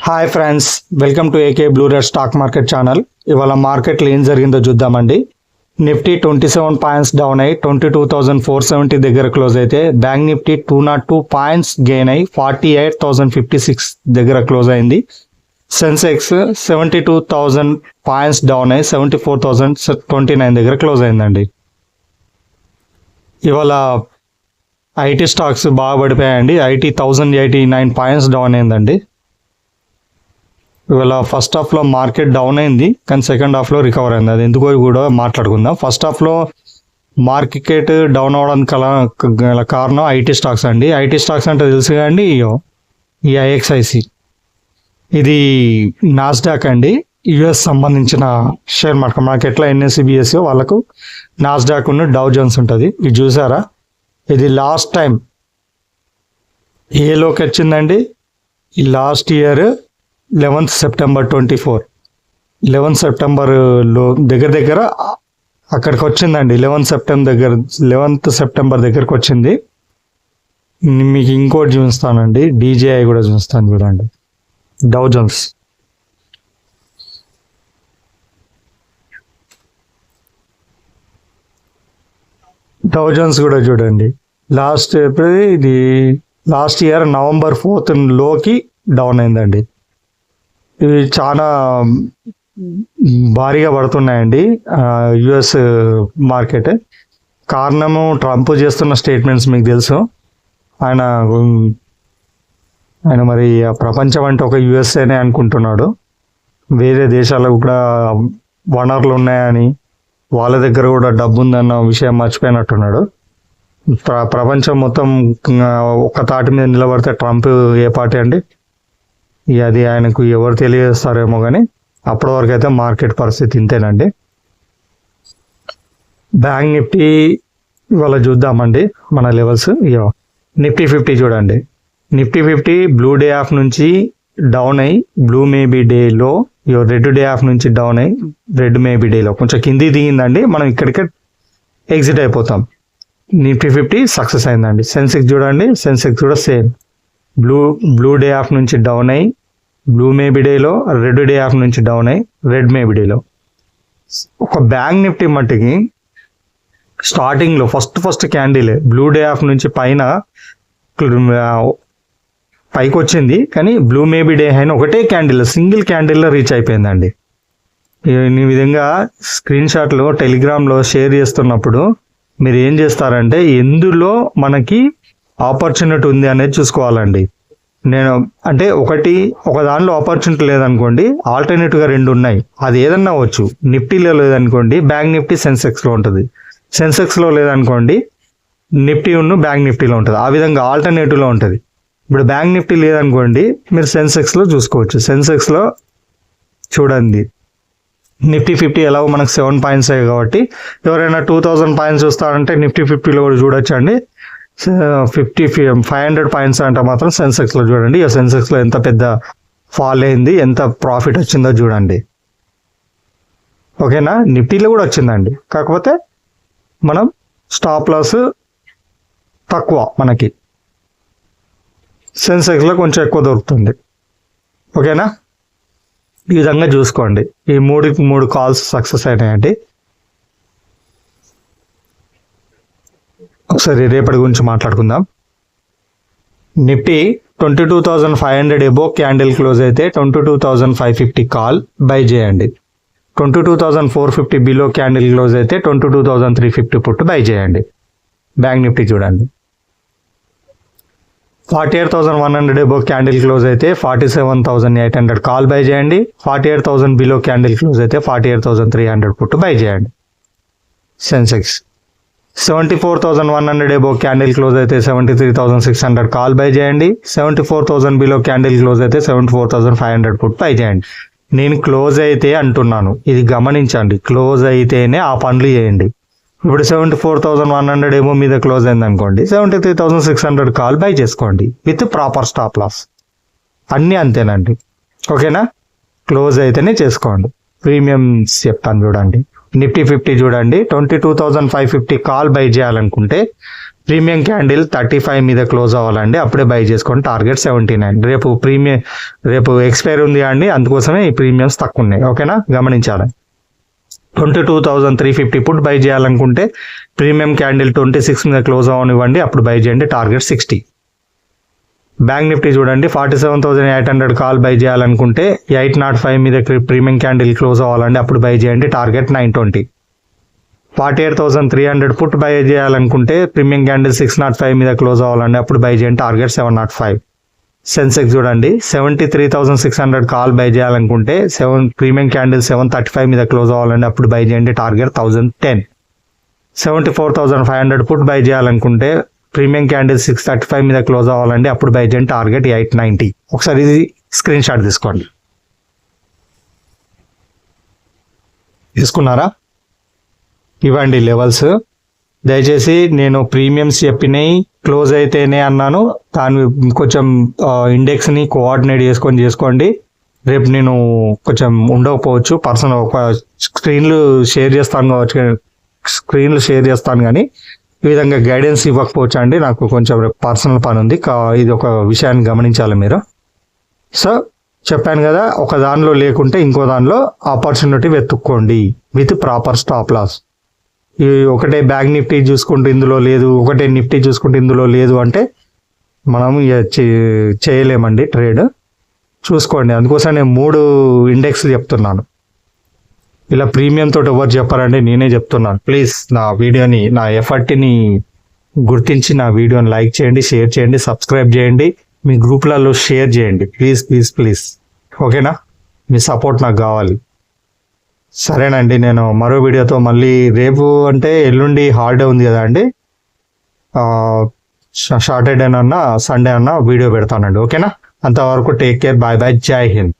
Hi friends, welcome to AK blue rate stock market channel. ఇవాళ మార్కెట్లో ఏం జరిగిందో చూద్దామండి. నిఫ్టీ 27 పాయింట్స్ డౌన్ అయ్యి 22,470 దగ్గర క్లోజ్ అయితే, బ్యాంక్ నిఫ్టీ 202 పాయింట్స్ గెయిన్ అయ్యి 48,056 దగ్గర క్లోజ్ అయింది. సెన్సెక్స్ 72,000 పాయింట్స్ డౌన్ అయ్యి 74,029 దగ్గర క్లోజ్ అయిందండి. ఇవాళ ఐటీ స్టాక్స్ బాగా పడిపోయాయండి. ఐటీ 1,089 పాయింట్స్ డౌన్ అయిందండి. ఇవాళ ఫస్ట్ హాఫ్లో మార్కెట్ డౌన్ అయింది, కానీ సెకండ్ హాఫ్లో రికవర్ అయింది. అది ఎందుకో కూడా మాట్లాడుకుందాం. ఫస్ట్ హాఫ్లో మార్కెట్ డౌన్ అవడానికి గల కారణం ఐటీ స్టాక్స్ అండి. ఐటీ స్టాక్స్ అంటే తెలుసు కదండి, ఈ ఐఎక్స్ఐసి, ఇది నాస్డాక్ అండి, యుఎస్ సంబంధించిన షేర్ మార్కెట్. మనకి ఎట్లా ఎన్ఎస్సి బిఎస్సి వాళ్ళకు నాస్డాక్ ఉన్న డౌ జోన్స్ ఉంటుంది. ఇది చూసారా, ఇది లాస్ట్ టైం ఏలోకి వచ్చిందండి. ఈ last year 11th September 2024, 11th Septemberలో దగ్గర అక్కడికి వచ్చిందండి. 11th September దగ్గరకు వచ్చింది. మీకు ఇంకోటి చూపిస్తానండి, డీజేఐ కూడా చూపిస్తాను చూడండి. డౌ జోన్స్ కూడా చూడండి. ఇది లాస్ట్ ఇయర్ November 4th లోకి డౌన్ అయిందండి. ఇవి చాలా భారీగా పడుతున్నాయండి యుఎస్ మార్కెట్. కారణము ట్రంప్ చేస్తున్న స్టేట్మెంట్స్ మీకు తెలుసు. ఆయన మరి ప్రపంచం అంటే ఒక యుఎస్ఏనే అనుకుంటున్నాడు. వేరే దేశాలకు కూడా వనరులు ఉన్నాయని, వాళ్ళ దగ్గర కూడా డబ్బు ఉందన్న విషయం మర్చిపోయినట్టున్నాడు. ప్రపంచం మొత్తం ఒక్క తాటి మీద నిలబడితే ట్రంప్ ఏ పార్టీ అండి? అది ఆయనకు ఎవరు తెలియజేస్తారేమో, కానీ అప్పటి వరకు అయితే మార్కెట్ పరిస్థితి ఇంతేనండి. బ్యాంక్ నిఫ్టీ ఇవాళ చూద్దామండి మన లెవెల్స్. నిఫ్టీ 50 చూడండి. నిఫ్టీ 50 బ్లూ డే ఆఫ్ నుంచి డౌన్ అయ్యి బ్లూ మేబీ డేలో, రెడ్ డే ఆఫ్ నుంచి డౌన్ అయ్యి రెడ్ మేబీ డేలో కొంచెం కింది దిగిందండి. మనం ఇక్కడికే ఎగ్జిట్ అయిపోతాం. నిఫ్టీ 50 సక్సెస్ అయిందండి. సెన్సెక్స్ చూడండి, సెన్సెక్స్ కూడా సేమ్ బ్లూ డే ఆఫ్ నుంచి డౌన్ అయ్యి బ్లూ మేబీ డేలో, రెడ్ డే ఆఫ్ నుంచి డౌన్ అయ్యి రెడ్ మేబీ డేలో. ఒక బ్యాంక్ నిఫ్టీ మట్టికి స్టార్టింగ్లో first candle blue day of నుంచి పైకి వచ్చింది, కానీ బ్లూ మేబీ డే అయిన ఒకటే క్యాండిల్, సింగిల్ క్యాండిల్లో రీచ్ అయిపోయిందండి. ఈ విధంగా స్క్రీన్ షాట్లు టెలిగ్రామ్లో షేర్ చేస్తున్నప్పుడు మీరు ఏం చేస్తారంటే, ఎందులో మనకి ఆపర్చునిటీ ఉంది అనేది చూసుకోవాలండి. నేను అంటే ఒక దానిలో ఆపర్చునిటీ లేదనుకోండి, ఆల్టర్నేటివ్గా 2 ఉన్నాయి. అది ఏదన్నా అవ్వచ్చు. నిఫ్టీలో లేదనుకోండి, బ్యాంక్ నిఫ్టీ సెన్సెక్స్లో ఉంటుంది. సెన్సెక్స్లో లేదనుకోండి, నిఫ్టీ బ్యాంక్ నిఫ్టీలో ఉంటుంది. ఆ విధంగా ఆల్టర్నేటివ్లో ఉంటుంది. ఇప్పుడు బ్యాంక్ నిఫ్టీ లేదనుకోండి, మీరు సెన్సెక్స్లో చూసుకోవచ్చు. సెన్సెక్స్లో చూడండి, నిఫ్టీ 50 ఎలాగో మనకు 7 పాయింట్స్ అయ్యాయి కాబట్టి, ఎవరైనా 2,000 పాయింట్స్ చూస్తారంటే నిఫ్టీ 50లో కూడా చూడొచ్చు అండి. 500 పాయింట్స్ అంటే మాత్రం సెన్సెక్స్లో చూడండి. ఈ సెన్సెక్స్లో ఎంత పెద్ద ఫాల్ అయింది, ఎంత ప్రాఫిట్ వచ్చిందో చూడండి. ఓకేనా, నిఫ్టీలో కూడా వచ్చిందండి, కాకపోతే మనం స్టాప్ లాస్ తక్కువ, మనకి సెన్సెక్స్లో కొంచెం ఎక్కువ దొరుకుతుంది. ఓకేనా, ఈ విధంగా చూసుకోండి. ఈ 3 కాల్స్ సక్సెస్ అయినాయండి. ఒకసారి రేపటి గురించి మాట్లాడుకుందాం. నిఫ్టీ 22,500 ఎబో క్యాండిల్ క్లోజ్ అయితే 22,550 కాల్ బై చేయండి. 22,450 బిలో క్యాండిల్ క్లోజ్ అయితే 22,350 పుట్టు బై చేయండి. బ్యాంక్ నిఫ్టీ చూడండి. 48,100 ఎబో క్యాండిల్ క్లోజ్ అయితే 47,800 కాల్ బై చేయండి. 48,000 బిలో క్యాండిల్ క్లోజ్ అయితే 48,300 పుట్టు బై చేయండి. సెన్సెక్స్ 74,100 ఎబో క్యాండిల్ క్లోజ్ అయితే 73,600 కాల్ బై చేయండి. 74,000 బిలో క్యాండిల్ క్లోజ్ అయితే 74,500 పుట్ బై చేయండి. నేను క్లోజ్ అయితే అంటున్నాను, ఇది గమనించండి. క్లోజ్ అయితేనే ఆ పనులు చేయండి. ఇప్పుడు 74,100 ఏమో మీద క్లోజ్ అయింది అనుకోండి, 73,600 కాల్ బై చేసుకోండి విత్ ప్రాపర్ స్టాప్ లాస్. అన్నీ అంతేనండి. ఓకేనా, క్లోజ్ అయితేనే చేసుకోండి. ప్రీమియమ్స్ చెప్తాను చూడండి. నిఫ్టీ 50 చూడండి, 22,550 కాల్ బై చేయాలనుకుంటే ప్రీమియం క్యాండిల్ 35 మీద క్లోజ్ అవ్వాలండి, అప్పుడే బై చేసుకోండి. టార్గెట్ 79. రేపు ఎక్స్పైర్ ఉంది అండి, అందుకోసమే ఈ ప్రీమియమ్స్ తక్కువ ఉన్నాయి. ఓకేనా, గమనించాలి. 22,350 పుట్ బై చేయాలనుకుంటే ప్రీమియం క్యాండిల్ 26 మీద క్లోజ్ అవ్వనివ్వండి, అప్పుడు బై చేయండి. టార్గెట్ 60. బ్యాంక్ నిఫ్టీ చూడండి, 47,800 కాల్ బై చేయాలనుకుంటే 805 మీద ప్రీమియం క్యాండిల్ క్లోజ్ అవ్వాలండి, అప్పుడు బై చేయండి. టార్గెట్ 920. 48,300 పుట్ బై చేయాలనుకుంటే ప్రీమియం క్యాండిల్ 605 మీద క్లోజ్ అవ్వాలండి, అప్పుడు బై చేయండి. టార్గెట్ 705. సెన్సెక్స్ చూడండి, 73,600 కాల్ బై చేయాలనుకుంటే ప్రీమియం క్యాండిల్ 735 మీద క్లోజ్ అవ్వాలండి, అప్పుడు బై చేయండి. టార్గెట్ 1010. 74,500 పుట్ బై చేయాలనుకుంటే ప్రీమియం క్యాండిల్ 635 మీద క్లోజ్ అవ్వాలండి, అప్పుడు బై చేయండి. టార్గెట్ 890. ఒకసారి ఇది స్క్రీన్ షాట్ తీసుకోండి. తీసుకున్నారా? ఇవ్వండి లెవెల్స్. దయచేసి నేను ప్రీమియమ్స్ చెప్పినాయి క్లోజ్ అయితేనే అన్నాను, దాన్ని కొంచెం ఇండెక్స్ని కోఆర్డినేట్ చేసుకోండి. రేపు నేను కొంచెం ఉండకపోవచ్చు, పర్సనల్ ఒక స్క్రీన్లు షేర్ చేస్తాను కానీ ఈ విధంగా గైడెన్స్ ఇవ్వకపోవచ్చు అండి. నాకు కొంచెం పర్సనల్ పని ఉంది, ఇది ఒక విషయాన్ని గమనించాలి మీరు. సో చెప్పాను కదా, ఒక దానిలో లేకుంటే ఇంకో దానిలో ఆపర్చునిటీ వెతుక్కోండి విత్ ప్రాపర్ స్టాప్ లాస్. ఒకటే బ్యాంక్ నిఫ్టీ చూసుకుంటే ఇందులో లేదు, ఒకటే నిఫ్టీ చూసుకుంటే ఇందులో లేదు అంటే మనం చేయలేమండి ట్రేడ్. చూసుకోండి, అందుకోసం నేను 3 ఇండెక్స్ చెప్తున్నాను. ఇలా ప్రీమియం తోటి ఎవరు చెప్పారండి, నేనే చెప్తున్నాను. ప్లీజ్ నా వీడియోని, నా ఎఫర్ట్ని గుర్తించి నా వీడియోని లైక్ చేయండి, షేర్ చేయండి, సబ్స్క్రైబ్ చేయండి, మీ గ్రూప్లలో షేర్ చేయండి. ప్లీజ్. ఓకేనా, మీ సపోర్ట్ నాకు కావాలి. సరేనండి, నేను మరో వీడియోతో మళ్ళీ రేపు అంటే ఎల్లుండి హాలిడే ఉంది కదా అండి, సాటర్డే అన్నా సండే అన్నా వీడియో పెడతానండి. ఓకేనా, అంతవరకు టేక్ కేర్, బాయ్, జై హింద్.